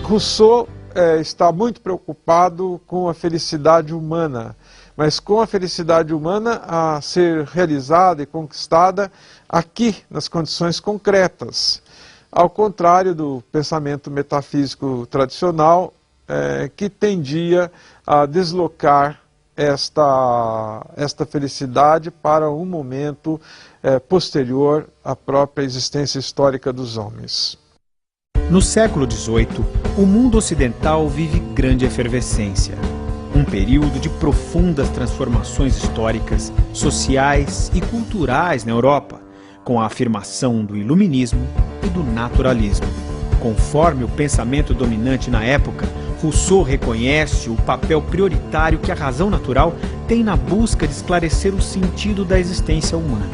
Rousseau está muito preocupado com a felicidade humana, mas com a felicidade humana a ser realizada e conquistada aqui, nas condições concretas, ao contrário do pensamento metafísico tradicional, que tendia a deslocar esta felicidade para um momento posterior à própria existência histórica dos homens. No século XVIII, o mundo ocidental vive grande efervescência. Um período de profundas transformações históricas, sociais e culturais na Europa, com a afirmação do iluminismo e do naturalismo. Conforme o pensamento dominante na época, Rousseau reconhece o papel prioritário que a razão natural tem na busca de esclarecer o sentido da existência humana.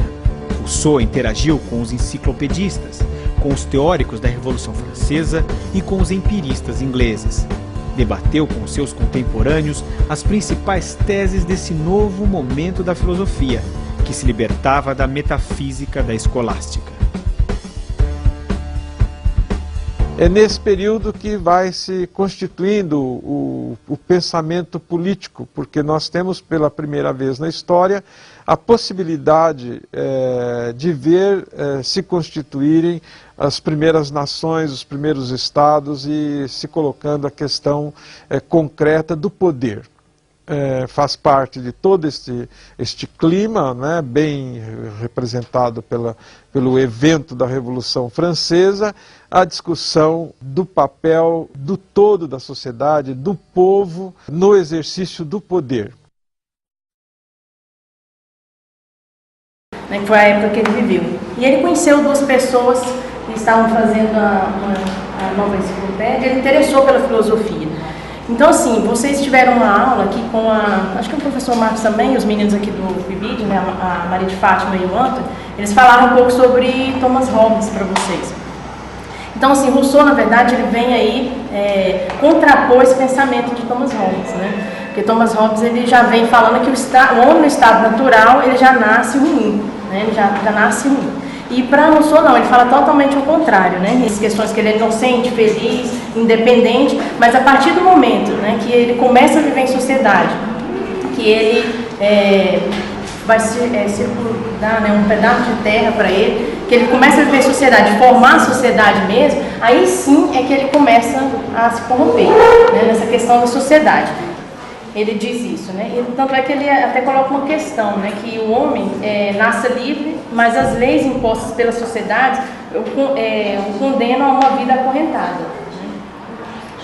Rousseau interagiu com os enciclopedistas, com os teóricos da Revolução Francesa e com os empiristas ingleses. Debateu com seus contemporâneos as principais teses desse novo momento da filosofia, que se libertava da metafísica da escolástica. É nesse período que vai se constituindo o pensamento político, porque nós temos pela primeira vez na história a possibilidade de ver se constituírem as primeiras nações, os primeiros estados e se colocando a questão concreta do poder. Faz parte de todo este clima, né, bem representado pelo evento da Revolução Francesa, a discussão do papel do todo da sociedade, do povo, no exercício do poder. Que foi a época que ele viveu. E ele conheceu duas pessoas que estavam fazendo a nova enciclopédia, ele interessou pela filosofia. Então, assim, vocês tiveram uma aula aqui com acho que o professor Marcos também, os meninos aqui do PIBID, né, a Maria de Fátima e o Antônio, eles falaram um pouco sobre Thomas Hobbes para vocês. Então, assim, Rousseau, na verdade, ele vem aí contrapor esse pensamento de Thomas Hobbes, né? Porque Thomas Hobbes, ele já vem falando que o homem no estado natural, ele já nasce ruim, né? Ele já nasce ruim. E para Rousseau não, ele fala totalmente o contrário, né? Essas questões que ele é inocente, feliz, independente, mas a partir do momento, né, que ele começa a viver em sociedade, que ele vai circundar, né, um pedaço de terra para ele, que ele começa a viver em sociedade, formar a sociedade mesmo, aí sim é que ele começa a se corromper, né, nessa questão da sociedade. Ele diz isso, né? E tanto é que ele até coloca uma questão, né? Que o homem nasce livre, mas as leis impostas pela sociedade o condenam a uma vida acorrentada. Né?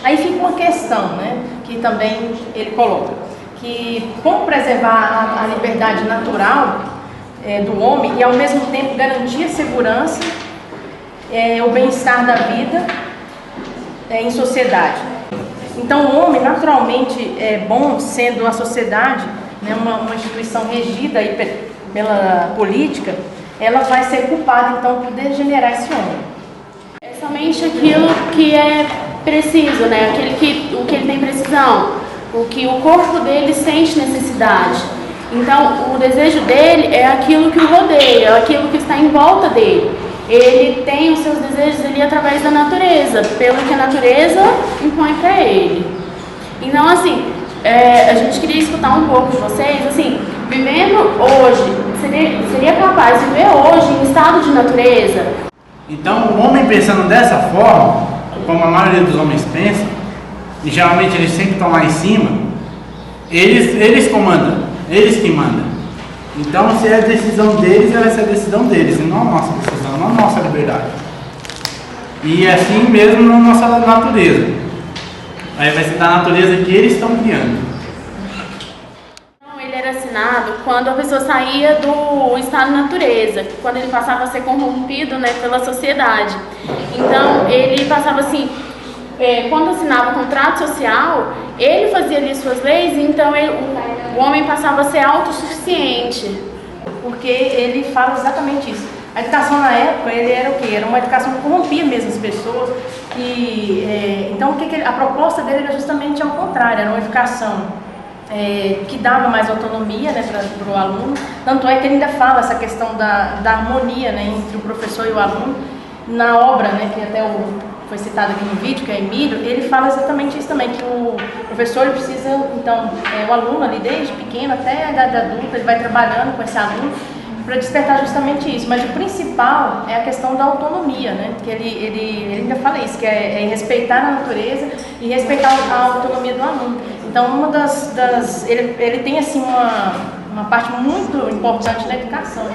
Aí fica uma questão, né? Que também ele coloca, que como preservar a liberdade natural do homem e ao mesmo tempo garantir a segurança, o bem-estar da vida em sociedade. Então, o homem, naturalmente, é bom, sendo a sociedade, né, uma instituição regida aí pela política, ela vai ser culpada, então, por degenerar esse homem. É somente aquilo que é preciso, né? O que ele tem precisão, o que o corpo dele sente necessidade. Então, o desejo dele é aquilo que o rodeia, é aquilo que está em volta dele. Ele tem os seus desejos ali através da natureza, pelo que a natureza impõe para ele. Então, assim, a gente queria escutar um pouco de vocês, assim, vivendo hoje, seria capaz de viver hoje em estado de natureza? Então, o homem pensando dessa forma, como a maioria dos homens pensa, e geralmente eles sempre estão lá em cima, eles comandam, eles que mandam. Então, se é a decisão deles, vai ser a decisão deles, e não a nossa decisão, não a nossa liberdade. E é assim mesmo na nossa natureza. Aí vai ser da natureza que eles estão criando. Então, ele era assinado quando a pessoa saía do estado de natureza, quando ele passava a ser corrompido, né, pela sociedade. Então, ele passava assim, quando assinava o contrato social, ele fazia ali suas leis, então o homem passava a ser autossuficiente. Porque ele fala exatamente isso. A educação na época, ele era o quê? Era uma educação que corrompia mesmo as pessoas. Então, a proposta dele era justamente ao contrário, era uma educação que dava mais autonomia, né, para o aluno. Tanto é que ele ainda fala essa questão da harmonia, né, entre o professor e o aluno na obra, né, que até foi citado aqui no vídeo, que é Emílio, ele fala exatamente isso também, que o professor ele precisa, então, o aluno ali desde pequeno até a idade adulta, ele vai trabalhando com esse aluno para despertar justamente isso, mas o principal é a questão da autonomia, né? Que ele ainda fala isso, que é respeitar a natureza e respeitar a autonomia do aluno. Então, uma ele tem assim uma parte muito importante na educação.